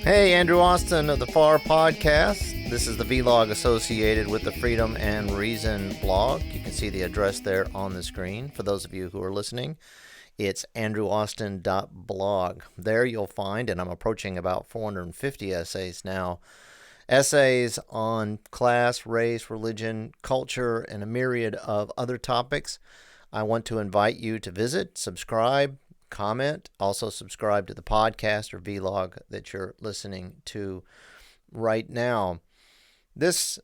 Hey, Andrew Austin of the FAR Podcast. This is the vlog associated with the Freedom and Reason blog. You can see the address there on the screen. For those of you who are listening, it's andrewaustin.blog. There you'll find, and I'm approaching about 450 essays now, essays on class, race, religion, culture, and a myriad of other topics. I want to invite you to visit, subscribe, comment, also subscribe to the podcast or vlog that you're listening to right now. This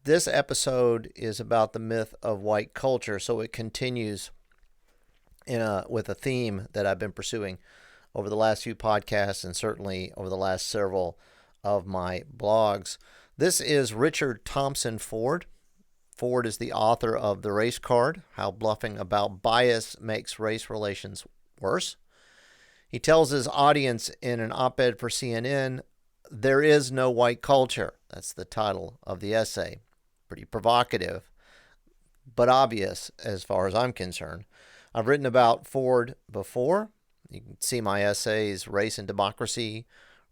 episode is about the myth of white culture, so it continues with a theme that I've been pursuing over the last few podcasts and certainly over the last several of my blogs. This is Richard Thompson Ford. Ford is the author of The Race Card, How Bluffing About Bias Makes Race Relations Worse. He tells his audience in an op-ed for CNN, "There is no white culture." That's the title of the essay. Pretty provocative, but obvious as far as I'm concerned. I've written about Ford before. You can see my essays, Race and Democracy,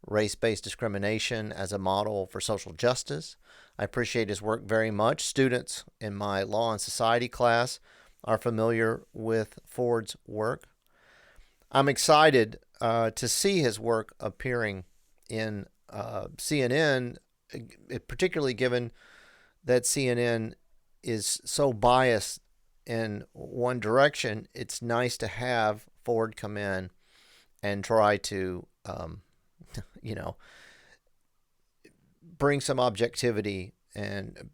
Race-Based Discrimination as a Model for Social Justice. I appreciate his work very much. Students in my Law and Society class are familiar with Ford's work. I'm excited to see his work appearing in CNN, particularly given that CNN is so biased in one direction. It's nice to have Ford come in and try to bring some objectivity and,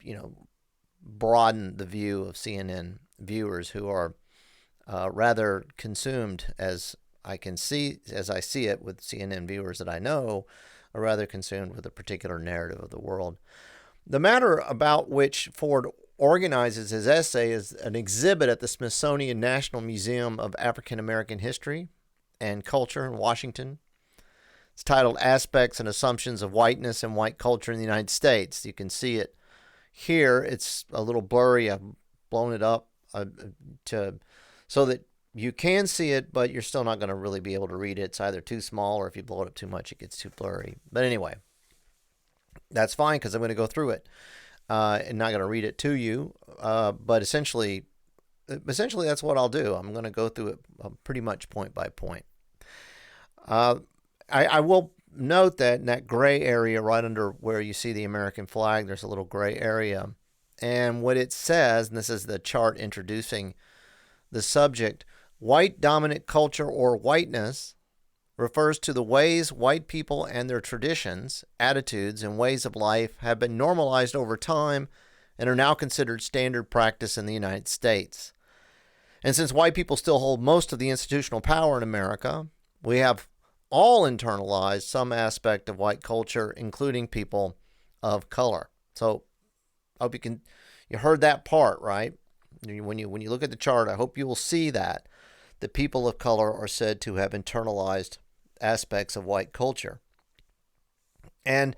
broaden the view of CNN viewers who are rather consumed, as I see it with CNN viewers that I know, are rather consumed with a particular narrative of the world. The matter about which Ford organizes his essay is an exhibit at the Smithsonian National Museum of African American History and Culture in Washington. It's titled Aspects and Assumptions of Whiteness and White Culture in the United States. You can see it here. It's a little blurry. I've blown it up so that you can see it, but you're still not going to really be able to read it. It's either too small, or if you blow it up too much, it gets too blurry. But anyway, that's fine because I'm going to go through it and not going to read it to you. But essentially, that's what I'll do. I'm going to go through it pretty much point by point. I will note that in that gray area right under where you see the American flag, there's a little gray area. And what it says, and this is the chart introducing the subject, white dominant culture or whiteness refers to the ways white people and their traditions, attitudes, and ways of life have been normalized over time and are now considered standard practice in the United States. And since white people still hold most of the institutional power in America, we have all internalized some aspect of white culture, including people of color. So I hope you heard that part, right? When you look at the chart, I hope you will see that the people of color are said to have internalized aspects of white culture. And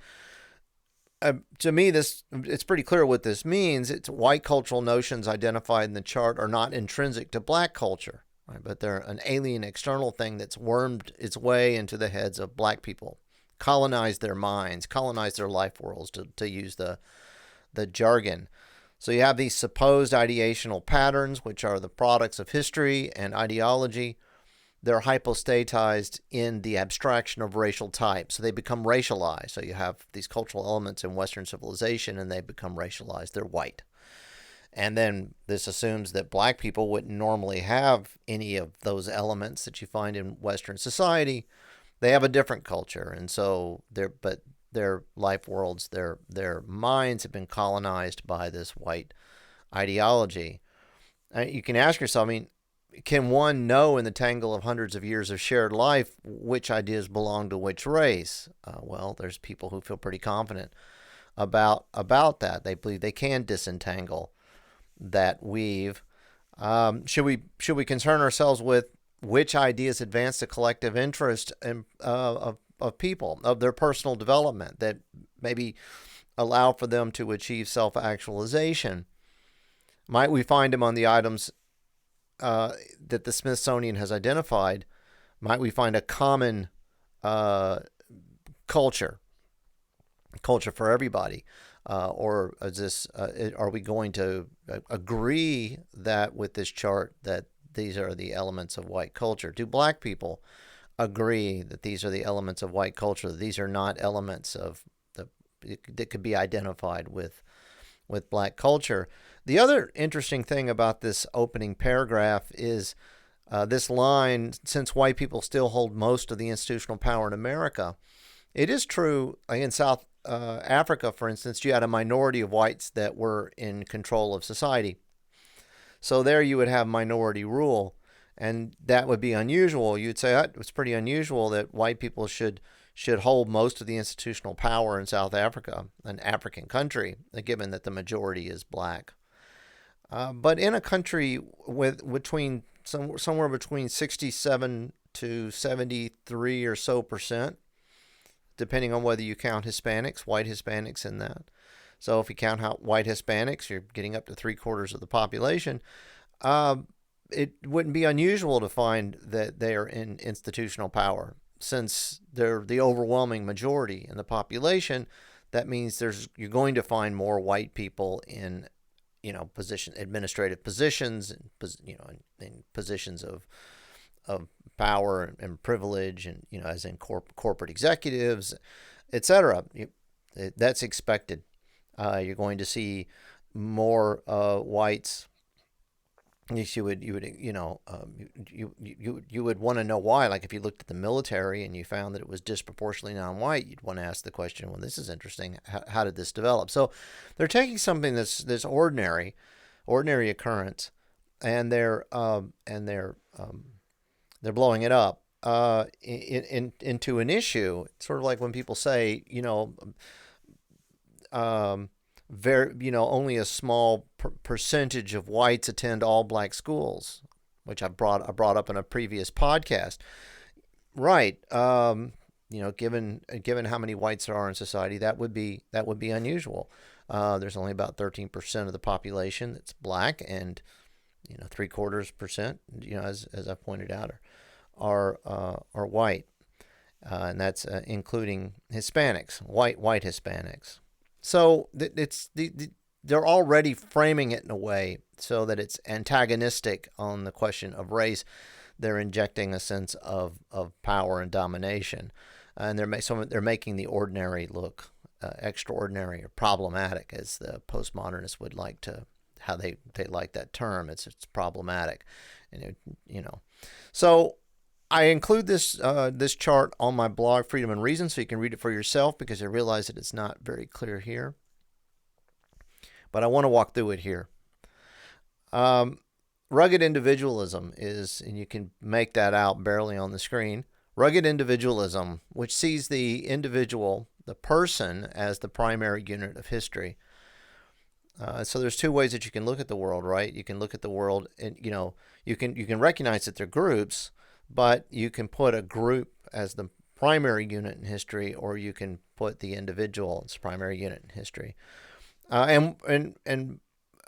to me, it's pretty clear what this means. It's white cultural notions identified in the chart are not intrinsic to black culture. Right, but they're an alien external thing that's wormed its way into the heads of black people, colonized their minds, colonized their life worlds, to use the jargon. So you have these supposed ideational patterns, which are the products of history and ideology. They're hypostatized in the abstraction of racial type. So they become racialized. So you have these cultural elements in Western civilization, and they become racialized. They're white. And then this assumes that black people wouldn't normally have any of those elements that you find in Western society. They have a different culture. And so their life worlds, their minds have been colonized by this white ideology. You can ask yourself, can one know in the tangle of hundreds of years of shared life which ideas belong to which race? Well, there's people who feel pretty confident about that. They believe they can disentangle that weave. Should we concern ourselves with which ideas advance the collective interest of people, of their personal development, that maybe allow for them to achieve self-actualization? Might we find among the items that the Smithsonian has identified, might we find a common uh, culture for everybody? Or is this, are we going to agree that with this chart that these are the elements of white culture? Do black people agree that these are the elements of white culture? That these are not elements of that could be identified with black culture. The other interesting thing about this opening paragraph is this line: since white people still hold most of the institutional power in America. It is true in South Africa, for instance, you had a minority of whites that were in control of society. So there you would have minority rule, and that would be unusual. You'd say it's pretty unusual that white people should hold most of the institutional power in South Africa, an African country, given that the majority is black. But in a country with somewhere between 67 to 73 or so percent, depending on whether you count Hispanics, white Hispanics in that. So if you count white Hispanics, you're getting up to 3/4 of the population. It wouldn't be unusual to find that they are in institutional power. Since they're the overwhelming majority in the population, that means you're going to find more white people in administrative positions, and in positions of power and privilege, and as in corporate executives, etc. That's expected. You're going to see more whites. You would want to know why. Like if you looked at the military and you found that it was disproportionately non-white, you'd want to ask the question, well, this is interesting. How did this develop? So they're taking something that's ordinary occurrence, and they're blowing it up into an issue. It's sort of like when people say, only a small percentage of whites attend all black schools, which I brought up in a previous podcast. Right. Given how many whites there are in society, that would be unusual. There's only about 13% of the population that's black, and 3/4%, as I pointed out, are white, and that's including Hispanics, white Hispanics. So they're already framing it in a way so that it's antagonistic on the question of race. They're injecting a sense of power and domination, and they're making the ordinary look extraordinary or problematic, as the postmodernists would like to, how they like that term. It's problematic, and So I include this chart on my blog, Freedom and Reason, so you can read it for yourself, because I realize that it's not very clear here. But I want to walk through it here. Rugged individualism is, and you can make that out barely on the screen. Rugged individualism, which sees the individual, the person, as the primary unit of history. So there's two ways that you can look at the world, right? You can look at the world, and you can recognize that they're groups, but you can put a group as the primary unit in history, or you can put the individual as primary unit in history. And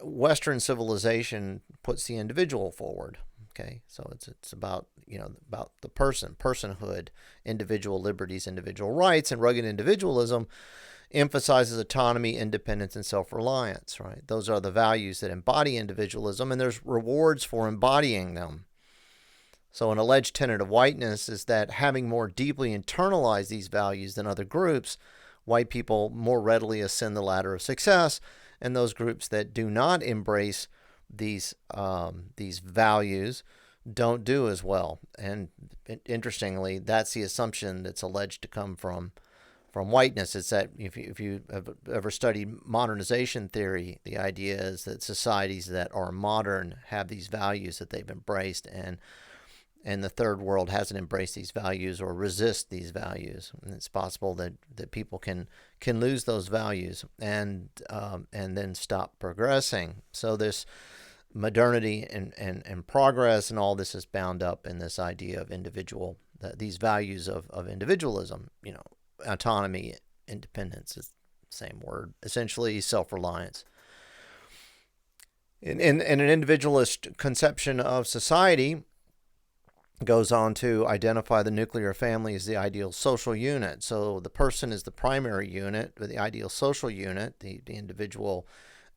Western civilization puts the individual forward. Okay, so it's about about the personhood, individual liberties, individual rights, and rugged individualism emphasizes autonomy, independence, and self-reliance. Right, those are the values that embody individualism, and there's rewards for embodying them. So an alleged tenet of whiteness is that having more deeply internalized these values than other groups, white people more readily ascend the ladder of success, and those groups that do not embrace these values don't do as well. And interestingly, that's the assumption that's alleged to come from whiteness. It's that if you have ever studied modernization theory, the idea is that societies that are modern have these values that they've embraced, and the third world hasn't embraced these values or resist these values. And it's possible that people can lose those values and then stop progressing. So this modernity and progress and all this is bound up in this idea of these values of individualism, autonomy, independence is the same word, essentially self-reliance. In an individualist conception of society, goes on to identify the nuclear family as the ideal social unit. So the person is the primary unit, or the ideal social unit, the individual.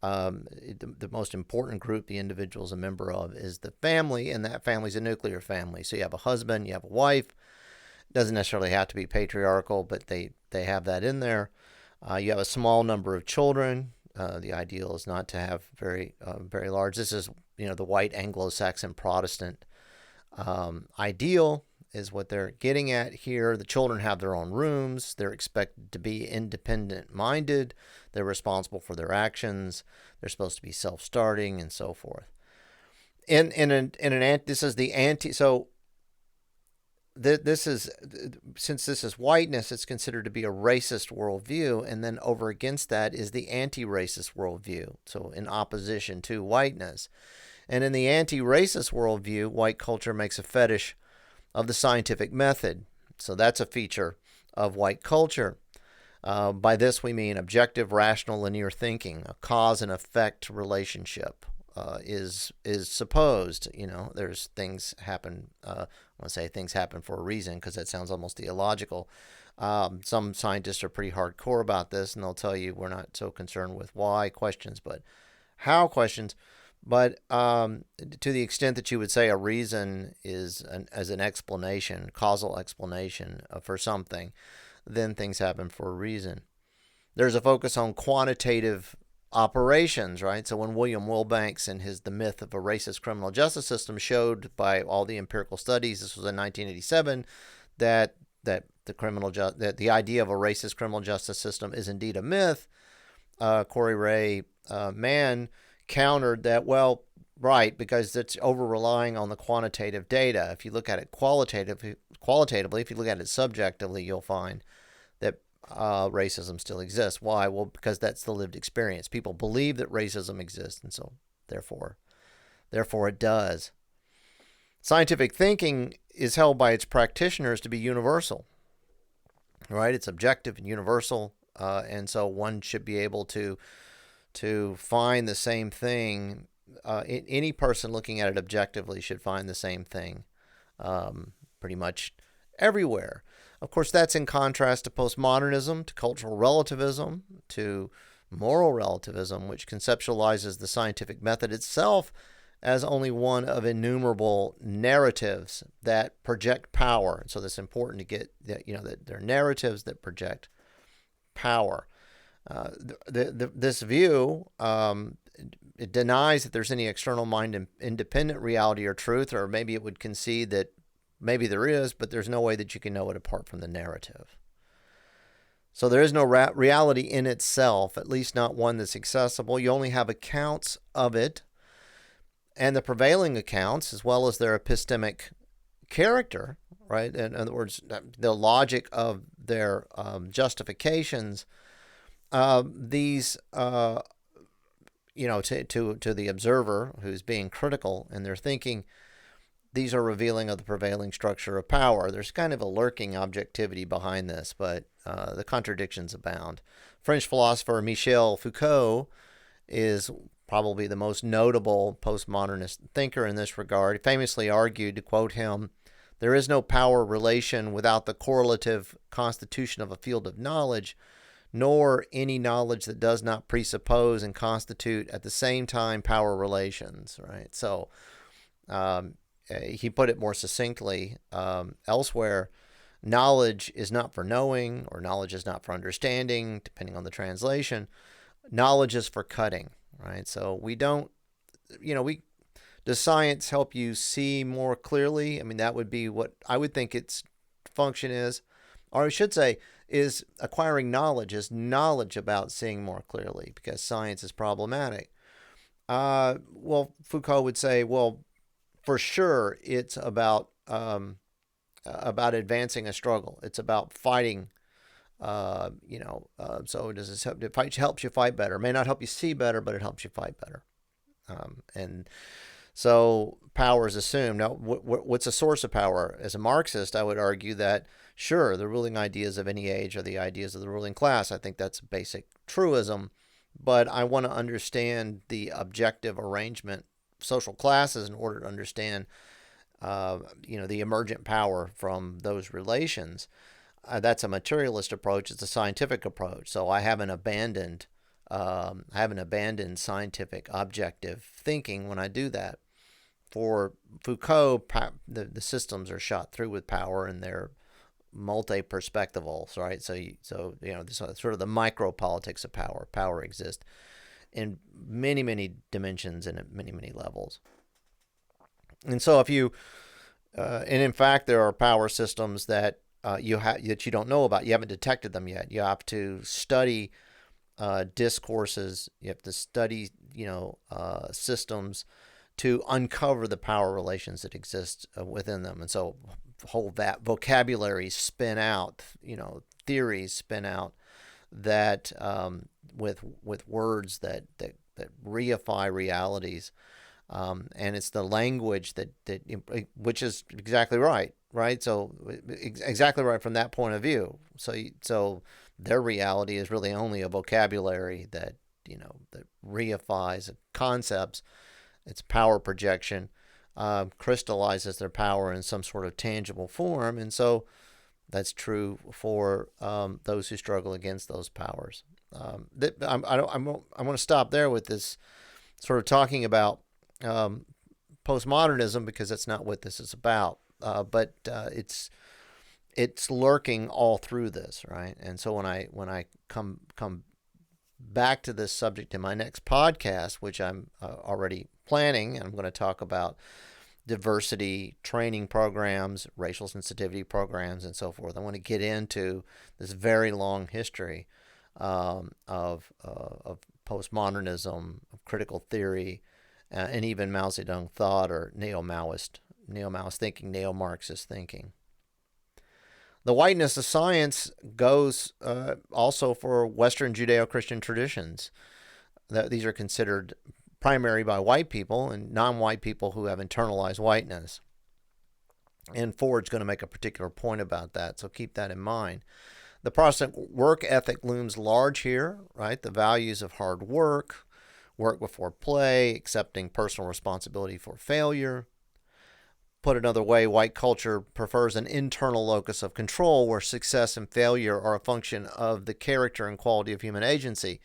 The most important group the individual is a member of is the family, and that family is a nuclear family. So you have a husband, you have a wife. It doesn't necessarily have to be patriarchal, but they have that in there. You have a small number of children. The ideal is not to have very large. This is the white Anglo-Saxon Protestant ideal is what they're getting at here. The children have their own rooms. They're expected to be independent minded. They're responsible for their actions. They're supposed to be self-starting and so forth. This is the anti. So this is, since this is whiteness, it's considered to be a racist worldview, and then over against that is the anti-racist worldview. So in opposition to whiteness. And in the anti-racist worldview, white culture makes a fetish of the scientific method. So that's a feature of white culture. By this we mean objective, rational, linear thinking. A cause and effect relationship is supposed. There's things happen. I want to say things happen for a reason, because that sounds almost theological. Some scientists are pretty hardcore about this, and they'll tell you we're not so concerned with why questions, but how questions. But to the extent that you would say a reason is as an explanation, causal explanation for something, then things happen for a reason. There's a focus on quantitative operations, right? So when William Wilbanks in his The Myth of a Racist Criminal Justice System showed by all the empirical studies, this was in 1987, that the idea of a racist criminal justice system is indeed a myth, Corey Ray Mann countered that, well, right, because it's over relying on the quantitative data. If you look at it qualitatively, if you look at it subjectively, you'll find that racism still exists. Why? Well, because that's the lived experience. People believe that racism exists, and so therefore it does. Scientific thinking is held by its practitioners to be universal, right? It's objective and universal, and so one should be able to find the same thing. Any person looking at it objectively should find the same thing pretty much everywhere. Of course, that's in contrast to postmodernism, to cultural relativism, to moral relativism, which conceptualizes the scientific method itself as only one of innumerable narratives that project power. So that's important to get that, that they're narratives that project power. This view it denies that there's any external mind independent reality or truth, or maybe it would concede that maybe there is, but there's no way that you can know it apart from the narrative. So there is no reality in itself, at least not one that's accessible. You only have accounts of it, and the prevailing accounts, as well as their epistemic character, right? In other words, the logic of their justifications. These, to the observer who's being critical in their thinking, these are revealing of the prevailing structure of power. There's kind of a lurking objectivity behind this, but the contradictions abound. French philosopher Michel Foucault is probably the most notable postmodernist thinker in this regard. He famously argued, to quote him, "There is no power relation without the correlative constitution of a field of knowledge, nor any knowledge that does not presuppose and constitute at the same time power relations," right? So he put it more succinctly elsewhere. Knowledge is not for knowing, or knowledge is not for understanding, depending on the translation. Knowledge is for cutting, right? So we don't, does science help you see more clearly? I mean, that would be what I would think its function is. Or I should say, is acquiring knowledge, is knowledge about seeing more clearly, because science is problematic. Well, Foucault would say, well, for sure, it's about advancing a struggle. It's about fighting. So does it helps you fight better? It may not help you see better, but it helps you fight better. And so power is assumed. Now, what's a source of power? As a Marxist, I would argue that, sure, the ruling ideas of any age are the ideas of the ruling class. I think that's a basic truism. But I want to understand the objective arrangement of social classes in order to understand the emergent power from those relations. That's a materialist approach. It's a scientific approach. So I haven't abandoned scientific objective thinking when I do that. For Foucault, the systems are shot through with power, and they're multi-perspectivals, right? This sort of the micro politics of power. Power exists in many, many dimensions and at many, many levels. And so if you, and in fact, there are power systems that that you don't know about. You haven't detected them yet. You have to study discourses. You have to study, systems to uncover the power relations that exist within them. And so, whole that vocabulary spin out, theories spin out that with words that reify realities. And it's the language that which is exactly right, right? So exactly right from that point of view. So their reality is really only a vocabulary that that reifies concepts. It's power projection, crystallizes their power in some sort of tangible form, and so that's true for those who struggle against those powers. I want to stop there with this sort of talking about postmodernism, because that's not what this is about. But it's lurking all through this, right? And so when I come back to this subject in my next podcast, which I'm already planning, I'm going to talk about diversity training programs, racial sensitivity programs, and so forth. I want to get into this very long history of postmodernism, of critical theory, and even Mao Zedong thought, or neo-Maoist thinking, neo-Marxist thinking. The whiteness of science goes also for Western Judeo-Christian traditions. These are considered primary by white people and non-white people who have internalized whiteness. And Ford's going to make a particular point about that, so keep that in mind. The Protestant work ethic looms large here, right? The values of hard work before play, accepting personal responsibility for failure. Put another way, white culture prefers an internal locus of control where success and failure are a function of the character and quality of human agency,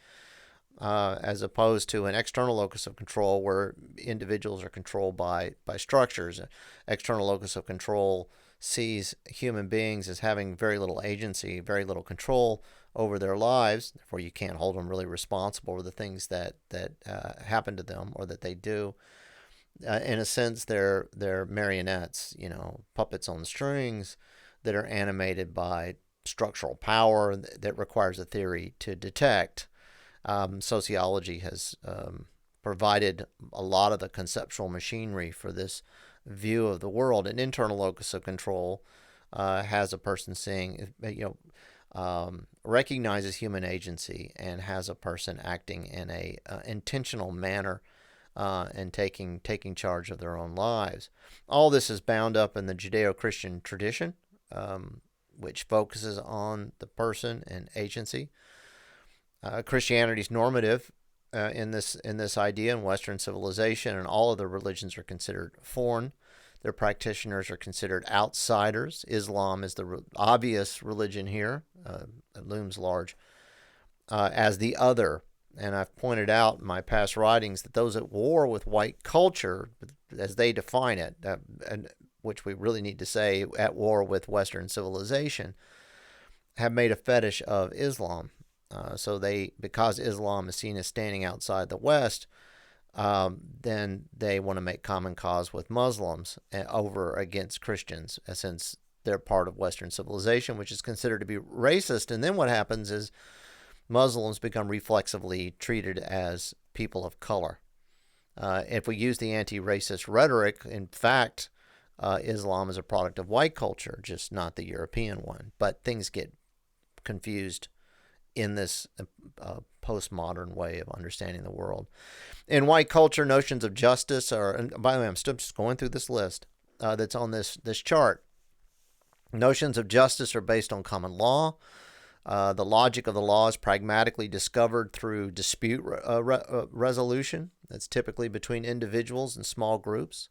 as opposed to an external locus of control where individuals are controlled by structures. An external locus of control sees human beings as having very little agency, very little control over their lives. Therefore, you can't hold them really responsible for the things that happen to them or that they do. In a sense, they're marionettes, puppets on strings that are animated by structural power that requires a theory to detect. Sociology has provided a lot of the conceptual machinery for this view of the world. An internal locus of control has a person seeing, recognizes human agency and has a person acting in a intentional manner and taking charge of their own lives. All this is bound up in the Judeo-Christian tradition, which focuses on the person and agency. Christianity is normative in this idea in Western civilization, and all other religions are considered foreign. Their practitioners are considered outsiders. Islam is the obvious religion here. It looms large as the other. And I've pointed out in my past writings that those at war with white culture, as they define it, and which we really need to say at war with Western civilization, have made a fetish of Islam. Because Islam is seen as standing outside the West, then they want to make common cause with Muslims over against Christians, since they're part of Western civilization, which is considered to be racist. And then what happens is Muslims become reflexively treated as people of color. If we use the anti-racist rhetoric, in fact, Islam is a product of white culture, just not the European one. But things get confused in this postmodern way of understanding the world. In white culture, notions of justice are, and by the way, I'm still just going through this list that's on this chart. Notions of justice are based on common law. The logic of the law is pragmatically discovered through dispute resolution. That's typically between individuals and small groups.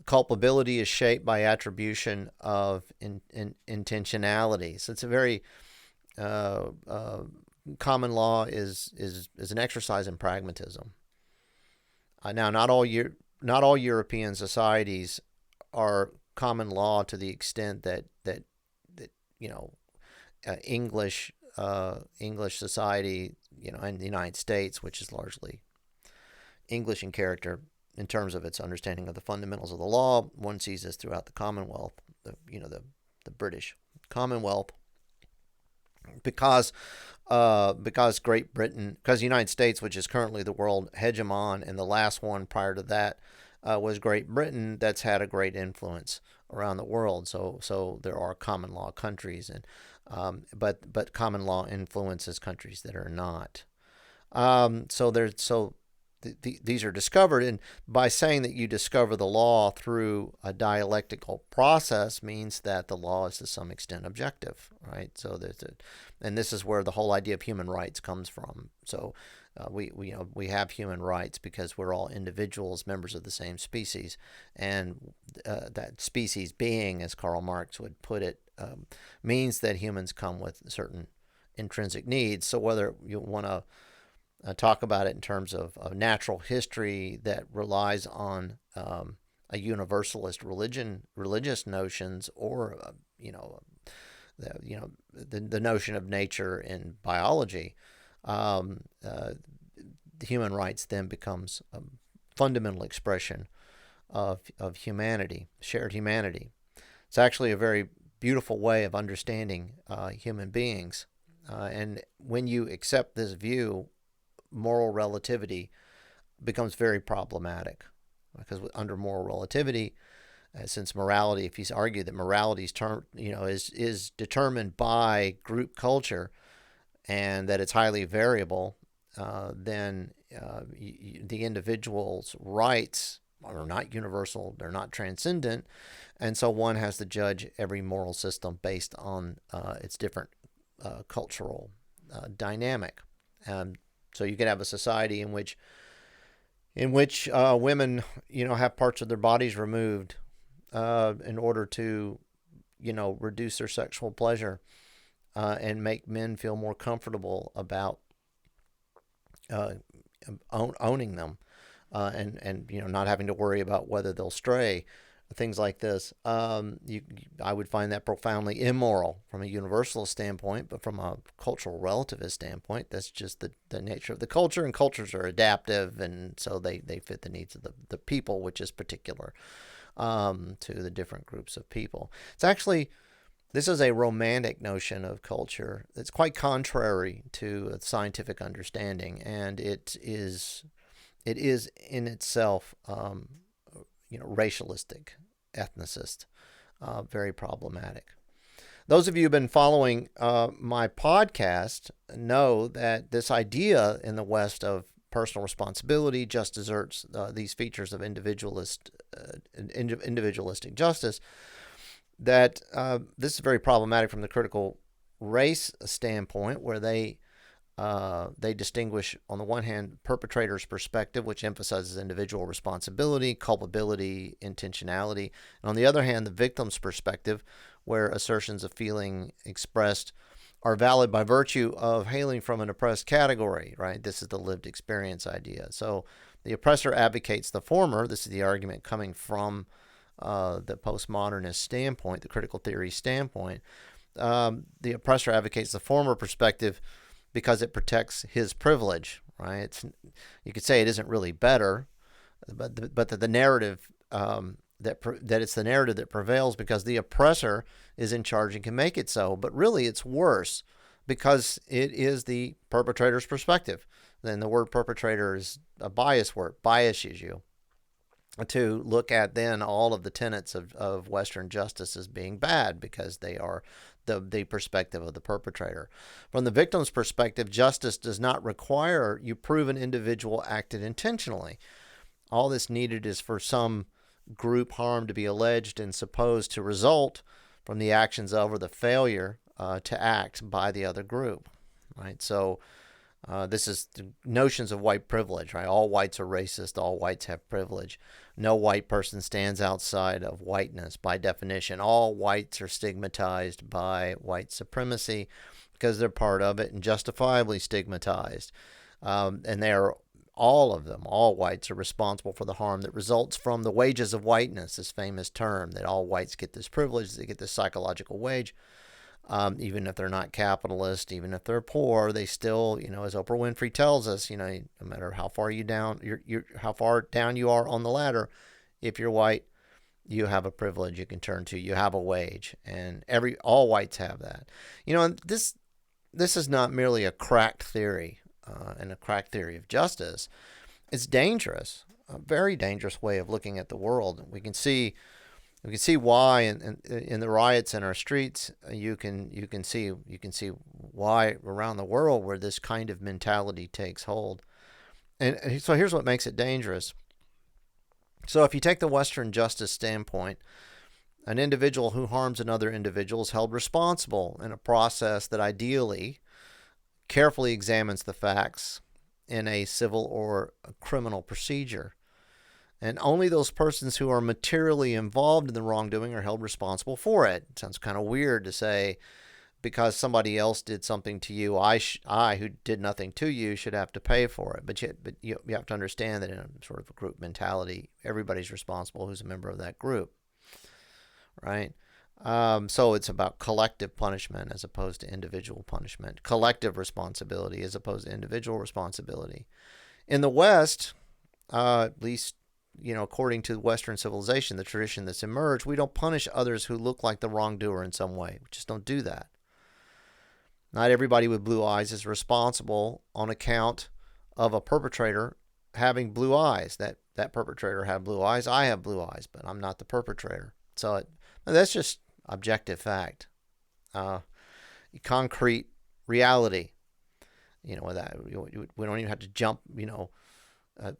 Culpability is shaped by attribution of intentionality. So it's a very common law is an exercise in pragmatism. Now, not all European societies are common law to the extent that you know English society, in the United States, which is largely English in character in terms of its understanding of the fundamentals of the law. One sees this throughout the Commonwealth, the British Commonwealth, because Great Britain, because the United States, which is currently the world hegemon, and the last one prior to that was Great Britain, that's had a great influence around the world. So there are common law countries, and but common law influences countries that are not. These are discovered, and by saying that you discover the law through a dialectical process means that the law is to some extent objective, right? So and this is where the whole idea of human rights comes from. So we have human rights because we're all individuals, members of the same species, and that species being, as Karl Marx would put it, means that humans come with certain intrinsic needs. So whether you want to talk about it in terms of natural history that relies on a universalist religious notions, or the notion of nature in biology, the human rights then becomes a fundamental expression of humanity, shared humanity. It's actually a very beautiful way of understanding human beings, and when you accept this view, moral relativity becomes very problematic, because under moral relativity, since morality, if you argue that morality is determined by group culture and that it's highly variable, then the individual's rights are not universal, they're not transcendent, and so one has to judge every moral system based on its different cultural dynamic. So you can have a society in which women, have parts of their bodies removed in order to, reduce their sexual pleasure, and make men feel more comfortable about owning them, and not having to worry about whether they'll stray. Things like this, I would find that profoundly immoral from a universalist standpoint, but from a cultural relativist standpoint, that's just the nature of the culture, and cultures are adaptive, and so they fit the needs of the people, which is particular to the different groups of people. This is a romantic notion of culture. It's quite contrary to a scientific understanding, and it is in itself racialistic, ethnicist, very problematic. Those of you who've been following my podcast know that this idea in the West of personal responsibility just deserts these features of individualistic justice. That this is very problematic from the critical race standpoint, where they distinguish, on the one hand, perpetrator's perspective, which emphasizes individual responsibility, culpability, intentionality, and on the other hand, the victim's perspective, where assertions of feeling expressed are valid by virtue of hailing from an oppressed category, right? This is the lived experience idea. So the oppressor advocates the former. This is the argument coming from the postmodernist standpoint, the critical theory standpoint. The oppressor advocates the former perspective because it protects his privilege, right? You could say it isn't really better, but the narrative that it's the narrative that prevails because the oppressor is in charge and can make it so. But really, it's worse because it is the perpetrator's perspective. Then the word perpetrator is a bias word, biases you to look at then all of the tenets of Western justice as being bad because they are the perspective of the perpetrator. From the victim's perspective, justice does not require you prove an individual acted intentionally. All that's needed is for some group harm to be alleged and supposed to result from the actions of or the failure to act by the other group, right? So This is the notions of white privilege, right? All whites are racist. All whites have privilege. No white person stands outside of whiteness by definition. All whites are stigmatized by white supremacy because they're part of it and justifiably stigmatized. And they are all of them, all whites are responsible for the harm that results from the wages of whiteness, this famous term that all whites get this privilege, they get this psychological wage. Even if they're not capitalist, even if they're poor, they still, as Oprah Winfrey tells us, no matter how far how far down you are on the ladder, if you're white, you have a privilege you can turn to. You have a wage, and all whites have that. And this is not merely a cracked theory and a cracked theory of justice. It's dangerous, a very dangerous way of looking at the world. We can see why in the riots in our streets. You can see why around the world where this kind of mentality takes hold. And so here's what makes it dangerous. So if you take the Western justice standpoint, an individual who harms another individual is held responsible in a process that ideally carefully examines the facts in a civil or a criminal procedure. And only those persons who are materially involved in the wrongdoing are held responsible for it. It sounds kind of weird to say because somebody else did something to you, I who did nothing to you should have to pay for it. But you have to understand that in a sort of a group mentality, everybody's responsible who's a member of that group, right? So it's about collective punishment as opposed to individual punishment, collective responsibility as opposed to individual responsibility. In the West, at least according to Western civilization, the tradition that's emerged, we don't punish others who look like the wrongdoer in some way. We just don't do that. Not everybody with blue eyes is responsible on account of a perpetrator having blue eyes. That perpetrator had blue eyes. I have blue eyes, but I'm not the perpetrator. So that's just objective fact, concrete reality. That we don't even have to jump.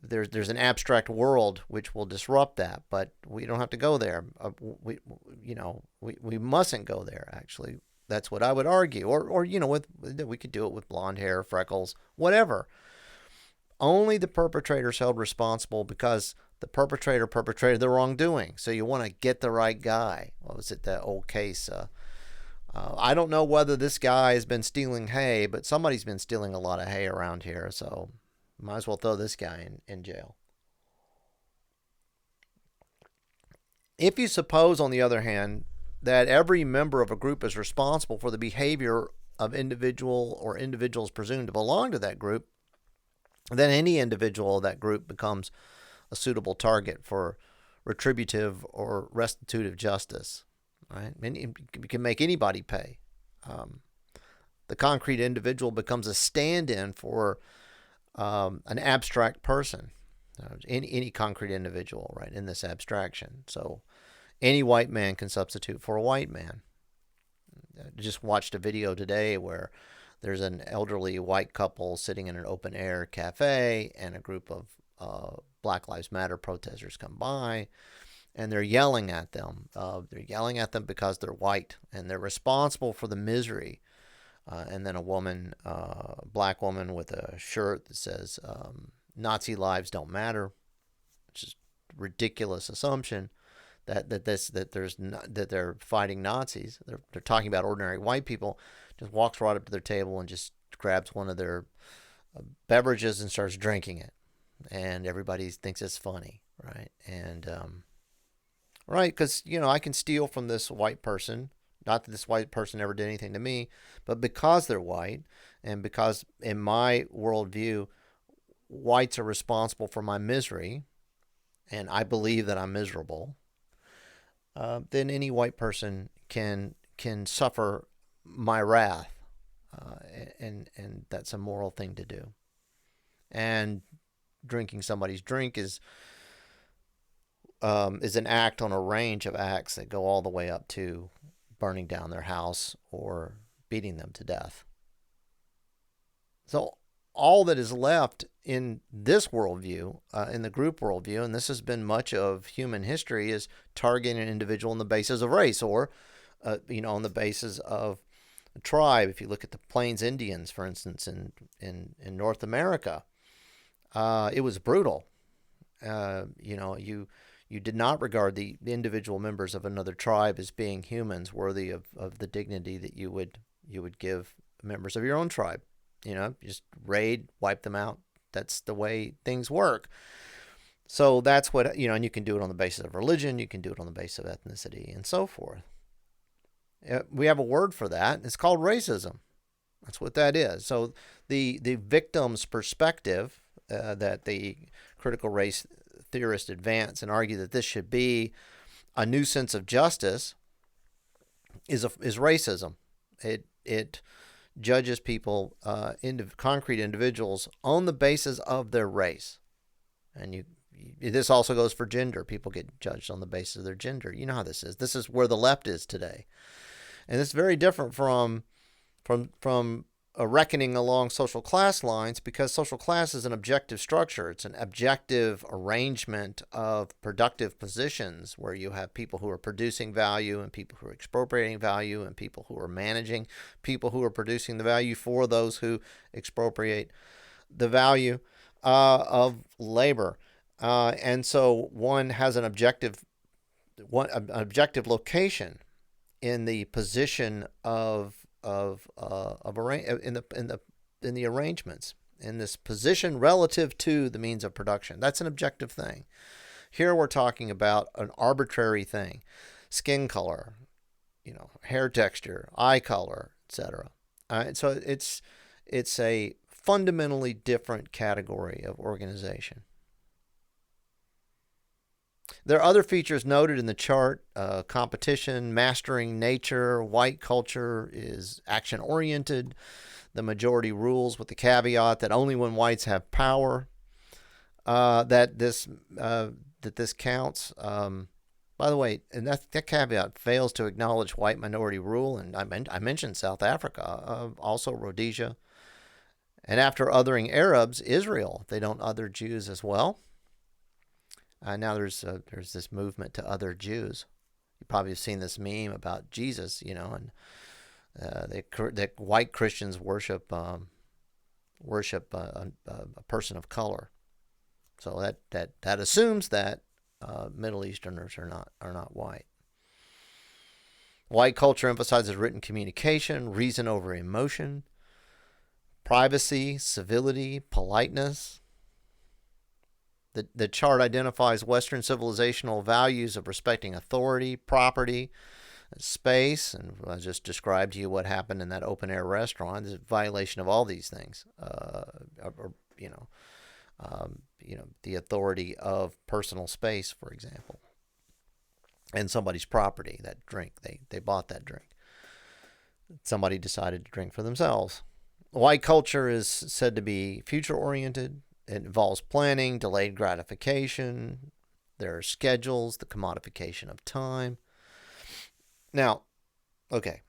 There's an abstract world which will disrupt that, but we don't have to go there. We mustn't go there. Actually, that's what I would argue. Or we could do it with blonde hair, freckles, whatever. Only the perpetrator is held responsible because the perpetrator perpetrated the wrongdoing. So you want to get the right guy. What was it, that old case? I don't know whether this guy has been stealing hay, but somebody's been stealing a lot of hay around here. So might as well throw this guy in jail. If you suppose, on the other hand, that every member of a group is responsible for the behavior of individuals presumed to belong to that group, then any individual of that group becomes a suitable target for retributive or restitutive justice. Right? You can make anybody pay. The concrete individual becomes a stand-in for an abstract person, any concrete individual, right, in this abstraction. So any white man can substitute for a white man. I just watched a video today where there's an elderly white couple sitting in an open-air cafe, and a group of Black Lives Matter protesters come by, and they're yelling at them. They're yelling at them because they're white, and they're responsible for the misery. And then a black woman with a shirt that says Nazi lives don't matter, which is a ridiculous assumption that they're fighting Nazis. They're talking about ordinary white people. Just walks right up to their table and just grabs one of their beverages and starts drinking it, and everybody thinks it's funny, right? And right, because I can steal from this white person. Not that this white person ever did anything to me, but because they're white, and because in my worldview, whites are responsible for my misery, and I believe that I'm miserable, then any white person can suffer my wrath, and that's a moral thing to do. And drinking somebody's drink is an act on a range of acts that go all the way up to burning down their house or beating them to death. So all that is left in this worldview, in the group worldview, and this has been much of human history, is targeting an individual on the basis of race, or on the basis of tribe, if you look at the Plains Indians, for instance, in North America, it was brutal. You did not regard the individual members of another tribe as being humans worthy of the dignity that you would give members of your own tribe. Just raid, wipe them out. That's the way things work. So that's what, and you can do it on the basis of religion, you can do it on the basis of ethnicity, and so forth. We have a word for that. It's called racism. That's what that is. So the victim's perspective that the critical race theorists advance and argue that this should be a new sense of justice is racism. It judges people, concrete individuals, on the basis of their race. And this also goes for gender. People get judged on the basis of their gender. You know how this is. This is where the left is today. And it's very different from a reckoning along social class lines, because social class is an objective structure. It's an objective arrangement of productive positions where you have people who are producing value and people who are expropriating value and people who are managing people who are producing the value for those who expropriate the value of labor. And so one has an objective location in the position in the arrangements, in this position relative to the means of production. That's an objective thing. Here we're talking about an arbitrary thing: skin color, hair texture, eye color, etc. So it's a fundamentally different category of organization. There are other features noted in the chart: competition, mastering nature. White culture is action-oriented. The majority rules, with the caveat that only when whites have power that this counts. By the way, and that caveat fails to acknowledge white minority rule. And I mentioned South Africa, also Rhodesia. And after othering Arabs, Israel, they don't other Jews as well. Now there's this movement to other Jews. You probably have seen this meme about Jesus, and that white Christians worship a person of color. So that assumes that Middle Easterners are not white. White culture emphasizes written communication, reason over emotion, privacy, civility, politeness. The chart identifies Western civilizational values of respecting authority, property, space, and I just described to you what happened in that open-air restaurant. It's a violation of all these things. The authority of personal space, for example, and somebody's property. That drink, they bought that drink. Somebody decided to drink for themselves. White culture is said to be future-oriented. It involves planning, delayed gratification. There are schedules, the commodification of time. Now, okay,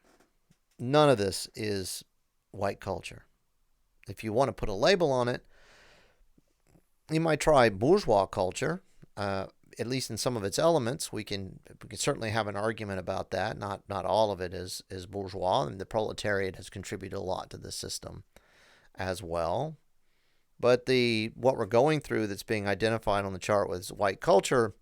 none of this is white culture. If you want to put a label on it, you might try bourgeois culture, at least in some of its elements. We can certainly have an argument about that. Not all of it is bourgeois, and the proletariat has contributed a lot to the system as well. But what we're going through that's being identified on the chart with white culture,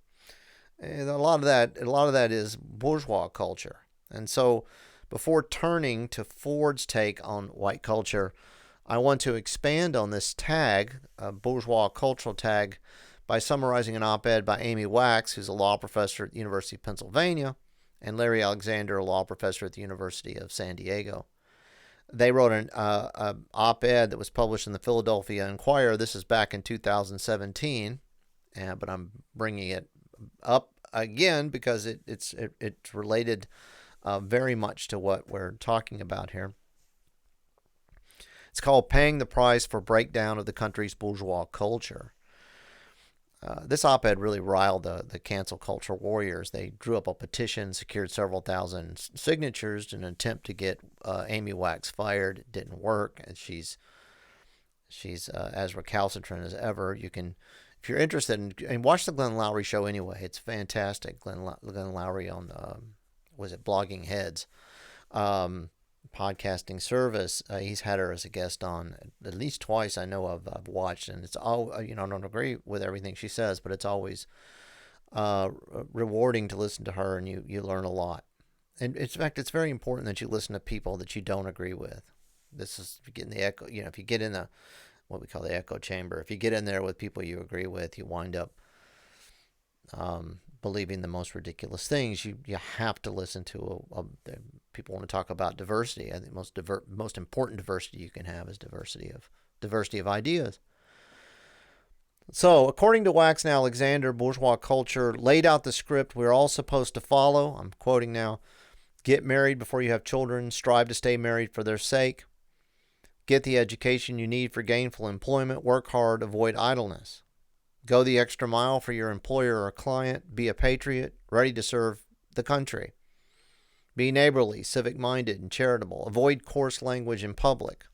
a lot of that is bourgeois culture. And so before turning to Ford's take on white culture, I want to expand on this tag, bourgeois cultural tag, by summarizing an op-ed by Amy Wax, who's a law professor at the University of Pennsylvania, and Larry Alexander, a law professor at the University of San Diego. They wrote an op-ed that was published in the Philadelphia Inquirer. This is back in 2017, but I'm bringing it up again because it's related very much to what we're talking about here. It's called "Paying the Price for Breakdown of the Country's Bourgeois Culture." This op-ed really riled the cancel culture warriors. They drew up a petition, secured several thousand signatures in an attempt to get Amy Wax fired. It didn't work, and she's as recalcitrant as ever. You can, if you're interested, and watch the Glenn Loury show anyway. It's fantastic. Glenn Loury on was it Blogging Heads, podcasting service. He's had her as a guest on at least twice. I know I've watched, and it's all I don't agree with everything she says, but it's always rewarding to listen to her, and you learn a lot. And in fact, it's very important that you listen to people that you don't agree with. This is, if you get in the echo, if you get in the what we call the echo chamber, if you get in there with people you agree with, you wind up believing the most ridiculous things. You have to listen to people want to talk about diversity. I think most important diversity you can have is diversity of ideas. So, according to Wax and Alexander, bourgeois culture laid out the script we're all supposed to follow. I'm quoting now. Get married before you have children. Strive to stay married for their sake. Get the education you need for gainful employment. Work hard. Avoid idleness. Go the extra mile for your employer or client. Be a patriot, ready to serve the country. Be neighborly, civic-minded, and charitable. Avoid coarse language in public.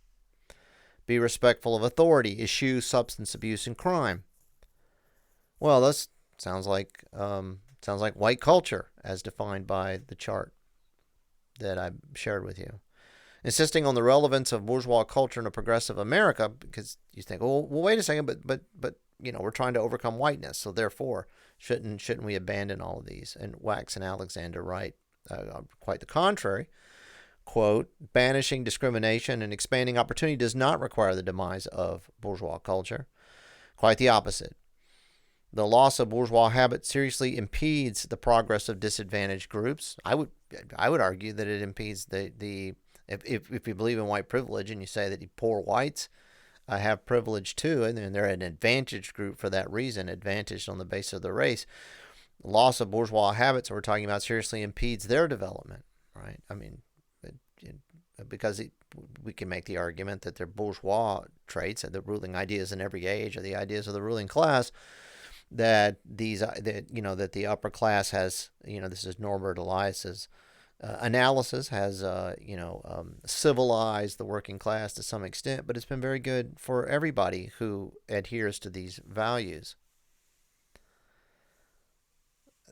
Be respectful of authority. Eschew substance abuse and crime. Well, this sounds like white culture as defined by the chart that I shared with you. Insisting on the relevance of bourgeois culture in a progressive America, because you think, well, wait a second, but we're trying to overcome whiteness, so therefore, shouldn't we abandon all of these? And Wax and Alexander write quite the contrary. Quote, banishing discrimination and expanding opportunity does not require the demise of bourgeois culture. Quite the opposite. The loss of bourgeois habit seriously impedes the progress of disadvantaged groups. I would argue that it impedes if you believe in white privilege and you say that poor whites have privilege too, and they're an advantaged group for that reason, advantaged on the basis of their race. The loss of bourgeois habits we're talking about seriously impedes their development, right? I mean, because we can make the argument that they're bourgeois traits and the ruling ideas in every age are the ideas of the ruling class. That the upper class has, this is Norbert Elias's analysis, has civilized the working class to some extent, but it's been very good for everybody who adheres to these values.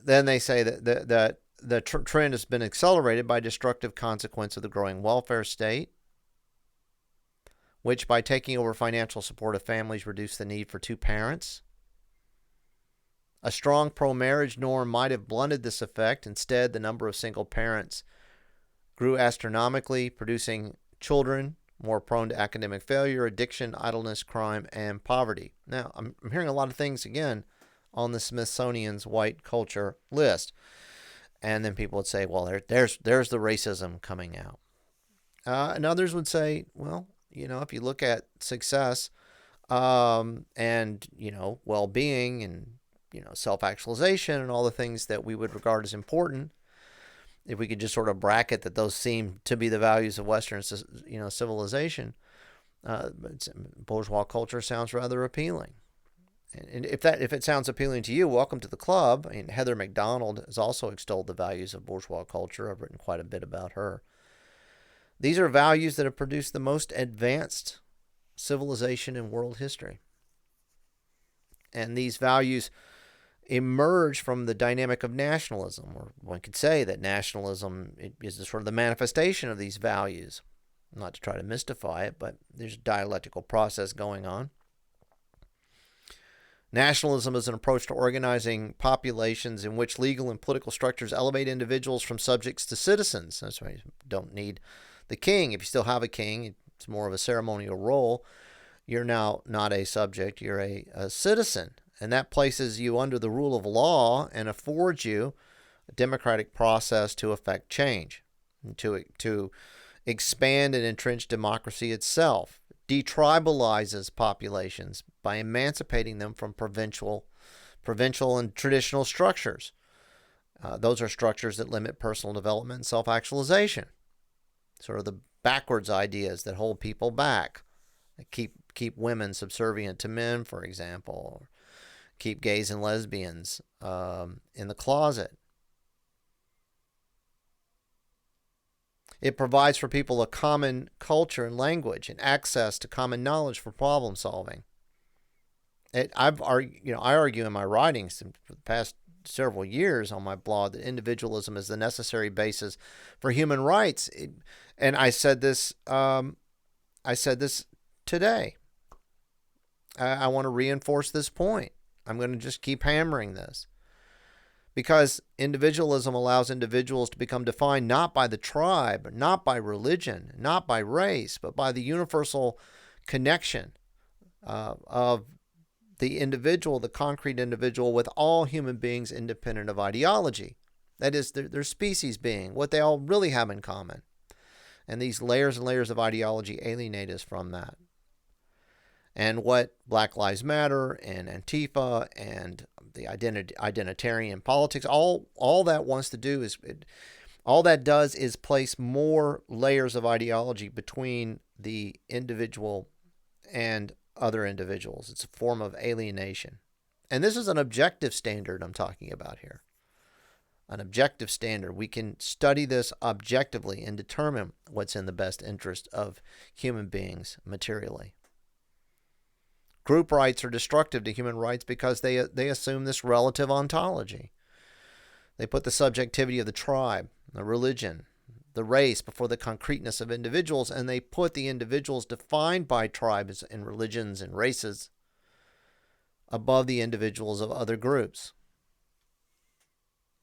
Then they say that the trend has been accelerated by destructive consequence of the growing welfare state, which by taking over financial support of families reduced the need for two parents. A strong pro-marriage norm might have blunted this effect. Instead, the number of single parents grew astronomically, producing children more prone to academic failure, addiction, idleness, crime, and poverty. Now, I'm hearing a lot of things again on the Smithsonian's white culture list. And then people would say, well, there's the racism coming out. And others would say, well, if you look at success and, well-being and, self-actualization and all the things that we would regard as important, if we could just sort of bracket that those seem to be the values of Western, civilization, bourgeois culture sounds rather appealing. And if it sounds appealing to you, welcome to the club. I mean, Heather McDonald has also extolled the values of bourgeois culture. I've written quite a bit about her. These are values that have produced the most advanced civilization in world history. And these values emerge from the dynamic of nationalism, or one could say that nationalism is sort of the manifestation of these values. Not to try to mystify it, but there's a dialectical process going on. Nationalism is an approach to organizing populations in which legal and political structures elevate individuals from subjects to citizens. That's why you don't need the king. If you still have a king, it's more of a ceremonial role. You're now not a subject, you're a citizen. And that places you under the rule of law and affords you a democratic process to effect change, and to expand and entrench democracy itself. Detribalizes populations by emancipating them from provincial and traditional structures. Those are structures that limit personal development and self-actualization. Sort of the backwards ideas that hold people back. Keep women subservient to men, for example. Or keep gays and lesbians in the closet. It provides for people a common culture and language and access to common knowledge for problem solving. I argue in my writings for the past several years on my blog that individualism is the necessary basis for human rights. And I said this. I said this today. I want to reinforce this point. I'm going to just keep hammering this. Because individualism allows individuals to become defined not by the tribe, not by religion, not by race, but by the universal connection of the individual, the concrete individual, with all human beings independent of ideology. That is, their species being, what they all really have in common. And these layers and layers of ideology alienate us from that. And what Black Lives Matter and Antifa and the identitarian politics, all that wants to do is, all that does is place more layers of ideology between the individual and other individuals. It's a form of alienation. And this is an objective standard I'm talking about here. An objective standard. We can study this objectively and determine what's in the best interest of human beings materially. Group rights are destructive to human rights because they assume this relative ontology. They put the subjectivity of the tribe, the religion, the race before the concreteness of individuals, and they put the individuals defined by tribes and religions and races above the individuals of other groups.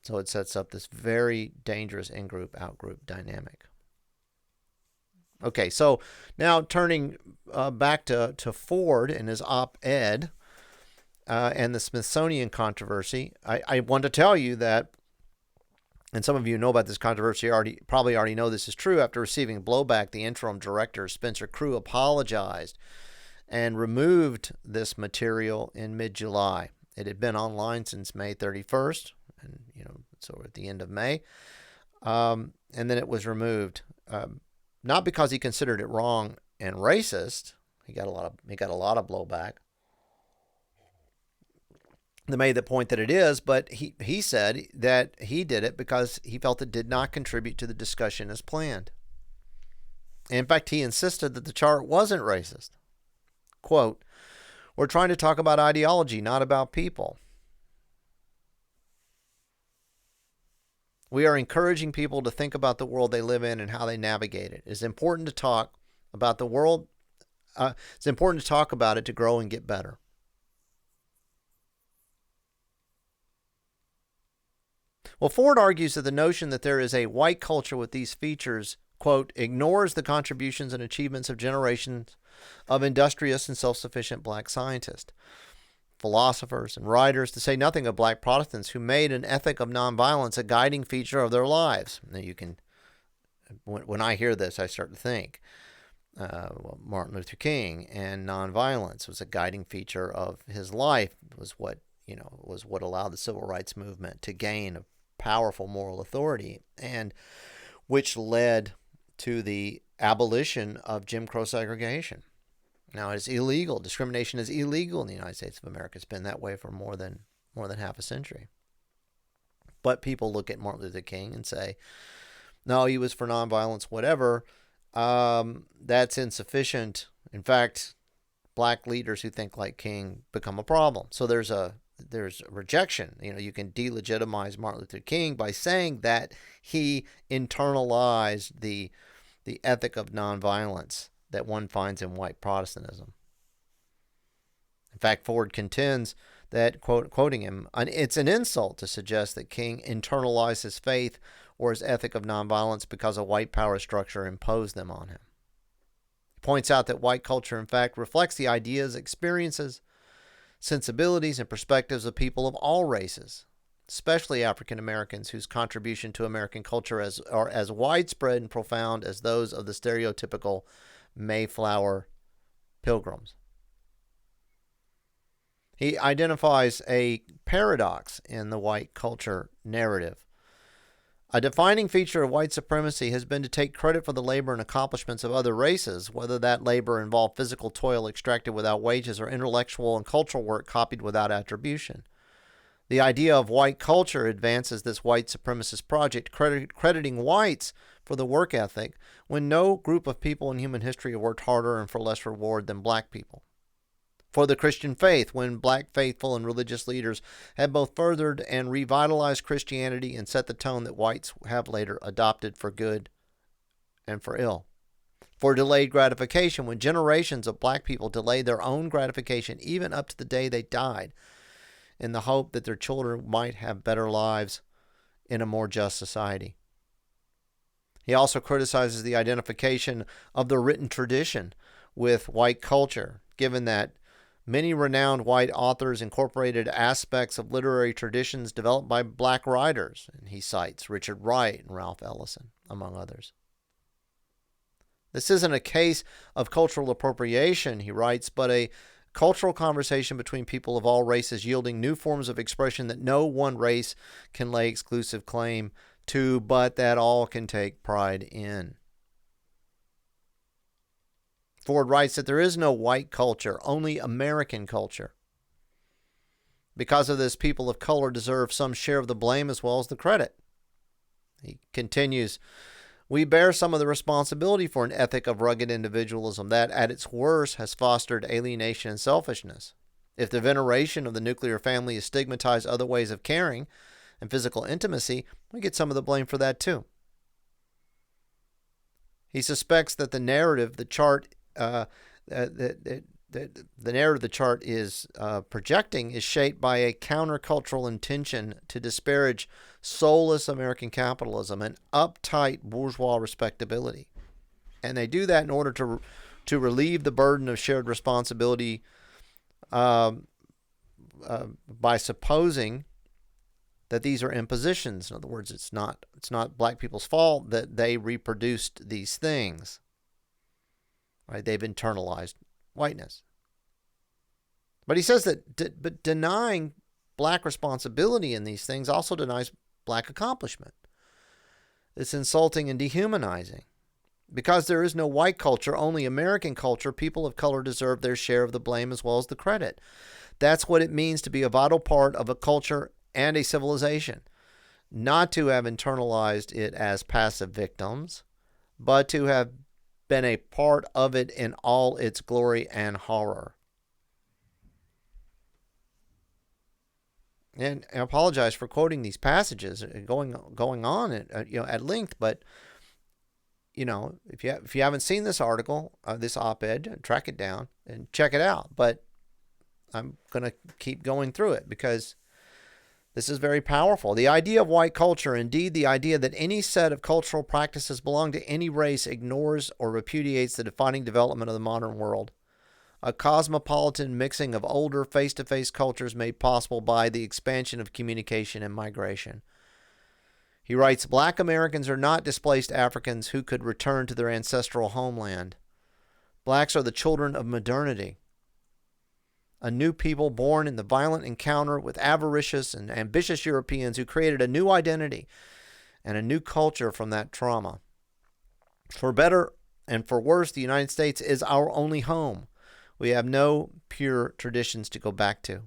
So it sets up this very dangerous in-group, out-group dynamic. Okay, so now turning back to Ford and his op-ed and the Smithsonian controversy, I want to tell you that, and some of you know about this controversy, probably already know this is true. After receiving blowback, the interim director, Spencer Crew, apologized and removed this material in mid-July. It had been online since May 31st, and so at the end of May, and then it was removed. Not because he considered it wrong and racist. He got a lot of blowback. They made the point that it is, but he said that he did it because he felt it did not contribute to the discussion as planned. In fact, he insisted that the chart wasn't racist. Quote, "We're trying to talk about ideology, not about people. We are encouraging people to think about the world they live in and how they navigate it. It's important to talk about the world. It's important to talk about it to grow and get better." Well, Ford argues that the notion that there is a white culture with these features, quote, "ignores the contributions and achievements of generations of industrious and self-sufficient black scientists, philosophers, and writers, to say nothing of black Protestants who made an ethic of nonviolence a guiding feature of their lives." Now when I hear this, I start to think, Martin Luther King and nonviolence was a guiding feature of his life. Was what allowed the civil rights movement to gain a powerful moral authority, and which led to the abolition of Jim Crow segregation. Now, it's illegal. Discrimination is illegal in the United States of America. It's been that way for more than half a century. But people look at Martin Luther King and say, no, he was for nonviolence, whatever. That's insufficient. In fact, black leaders who think like King become a problem. So there's rejection. You can delegitimize Martin Luther King by saying that he internalized the ethic of nonviolence that one finds in white Protestantism. In fact, Ford contends that, quoting him, "it's an insult to suggest that King internalized his faith or his ethic of nonviolence because a white power structure imposed them on him." He points out that white culture, in fact, reflects the ideas, experiences, sensibilities, and perspectives of people of all races, especially African Americans, whose contribution to American culture are as widespread and profound as those of the stereotypical Mayflower pilgrims. He identifies a paradox in the white culture narrative. A defining feature of white supremacy has been to take credit for the labor and accomplishments of other races, whether that labor involved physical toil extracted without wages or intellectual and cultural work copied without attribution. The idea of white culture advances this white supremacist project, crediting whites for the work ethic when no group of people in human history have worked harder and for less reward than black people. for the Christian faith, when black faithful and religious leaders have both furthered and revitalized Christianity and set the tone that whites have later adopted for good and for ill. For delayed gratification, when generations of black people delayed their own gratification even up to the day they died in the hope that their children might have better lives in a more just society. He also criticizes the identification of the written tradition with white culture, given that many renowned white authors incorporated aspects of literary traditions developed by black writers, and he cites Richard Wright and Ralph Ellison, among others. This isn't a case of cultural appropriation, he writes, but a cultural conversation between people of all races yielding new forms of expression that no one race can lay exclusive claim to, but that all can take pride in. Ford writes that there is no white culture, only American culture. Because of this, people of color deserve some share of the blame as well as the credit. He continues, we bear some of the responsibility for an ethic of rugged individualism that, at its worst, has fostered alienation and selfishness. If the veneration of the nuclear family has stigmatized other ways of caring and physical intimacy, we get some of the blame for that too. He suspects that the narrative the chart is projecting is shaped by a countercultural intention to disparage soulless American capitalism and uptight bourgeois respectability. And they do that in order to relieve the burden of shared responsibility by supposing that these are impositions. In other words, it's not black people's fault that they reproduced these things. Right? They've internalized whiteness. But he says that but denying black responsibility in these things also denies black accomplishment. It's insulting and dehumanizing. Because there is no white culture, only American culture, people of color deserve their share of the blame as well as the credit. That's what it means to be a vital part of a culture and a civilization. Not to have internalized it as passive victims, but to have been a part of it in all its glory and horror. And I apologize for quoting these passages, going on at length, but if you haven't seen this article, this op-ed, track it down and check it out. But I'm going to keep going through it because this is very powerful. The idea of white culture, indeed the idea that any set of cultural practices belong to any race, ignores or repudiates the defining development of the modern world. A cosmopolitan mixing of older face-to-face cultures made possible by the expansion of communication and migration. He writes, Black Americans are not displaced Africans who could return to their ancestral homeland. Blacks are the children of modernity, a new people born in the violent encounter with avaricious and ambitious Europeans who created a new identity and a new culture from that trauma. For better and for worse, the United States is our only home. We have no pure traditions to go back to.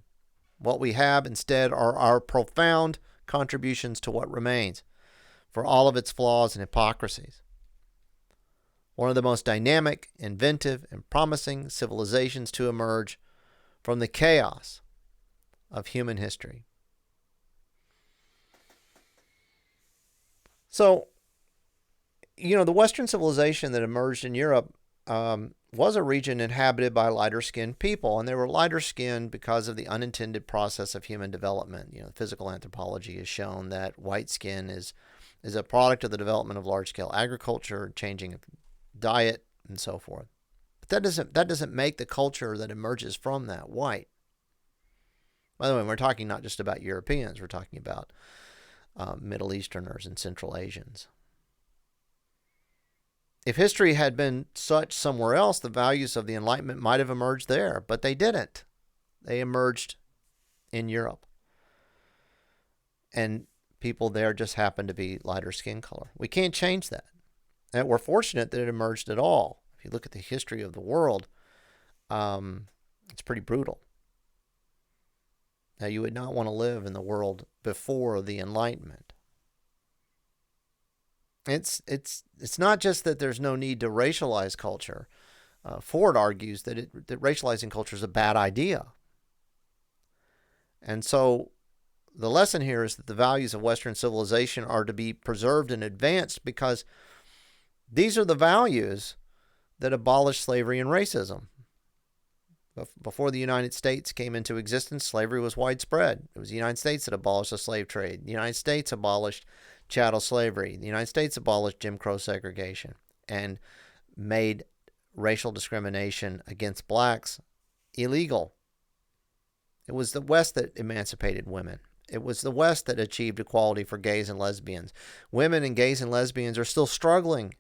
What we have instead are our profound contributions to what remains, for all of its flaws and hypocrisies. One of the most dynamic, inventive, and promising civilizations to emerge from the chaos of human history. So, the Western civilization that emerged in Europe was a region inhabited by lighter-skinned people, and they were lighter-skinned because of the unintended process of human development. Physical anthropology has shown that white skin is a product of the development of large-scale agriculture, changing of diet, and so forth. But that doesn't make the culture that emerges from that white. By the way, we're talking not just about Europeans, we're talking about Middle Easterners and Central Asians. If history had been such somewhere else, the values of the Enlightenment might have emerged there, but they didn't. They emerged in Europe. And people there just happened to be lighter skin color. We can't change that. And we're fortunate that it emerged at all. If you look at the history of the world, it's pretty brutal. Now, you would not want to live in the world before the Enlightenment. It's not just that there's no need to racialize culture. Ford argues that racializing culture is a bad idea. And so the lesson here is that the values of Western civilization are to be preserved and advanced because these are the values that abolished slavery and racism. Before the United States came into existence, slavery was widespread. It was the United States that abolished the slave trade. The United States abolished chattel slavery. The United States abolished Jim Crow segregation and made racial discrimination against blacks illegal. It was the West that emancipated women. It was the West that achieved equality for gays and lesbians. Women and gays and lesbians are still struggling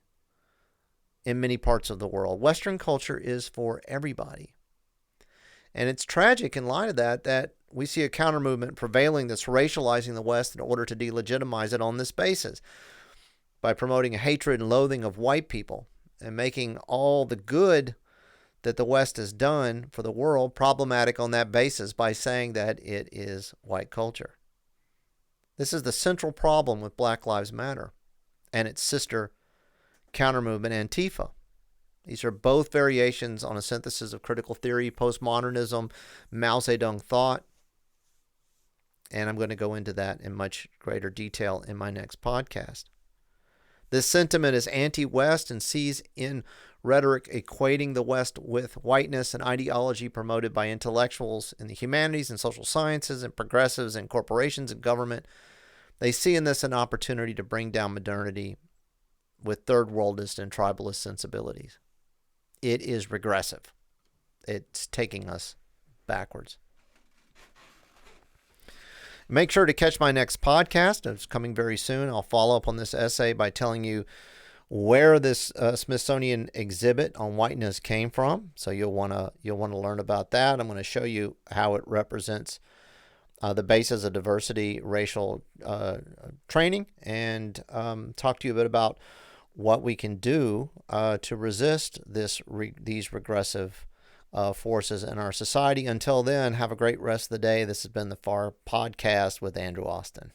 in many parts of the world. Western culture is for everybody. And it's tragic in light of that we see a counter movement prevailing that's racializing the West in order to delegitimize it on this basis by promoting a hatred and loathing of white people and making all the good that the West has done for the world problematic on that basis by saying that it is white culture. This is the central problem with Black Lives Matter and its sister counter movement, Antifa. These are both variations on a synthesis of critical theory, postmodernism, Mao Zedong thought. And I'm going to go into that in much greater detail in my next podcast. This sentiment is anti-West and sees in rhetoric equating the West with whiteness, an ideology promoted by intellectuals in the humanities and social sciences and progressives in corporations and government. They see in this an opportunity to bring down modernity with third worldist and tribalist sensibilities. It is regressive. It's taking us backwards. Make sure to catch my next podcast. It's coming very soon. I'll follow up on this essay by telling you where this Smithsonian exhibit on whiteness came from. So you'll want to learn about that. I'm going to show you how it represents the basis of diversity, racial training, and talk to you a bit about what we can do to resist these regressive forces in our society. Until then, have a great rest of the day. This has been the FAR Podcast with Andrew Austin.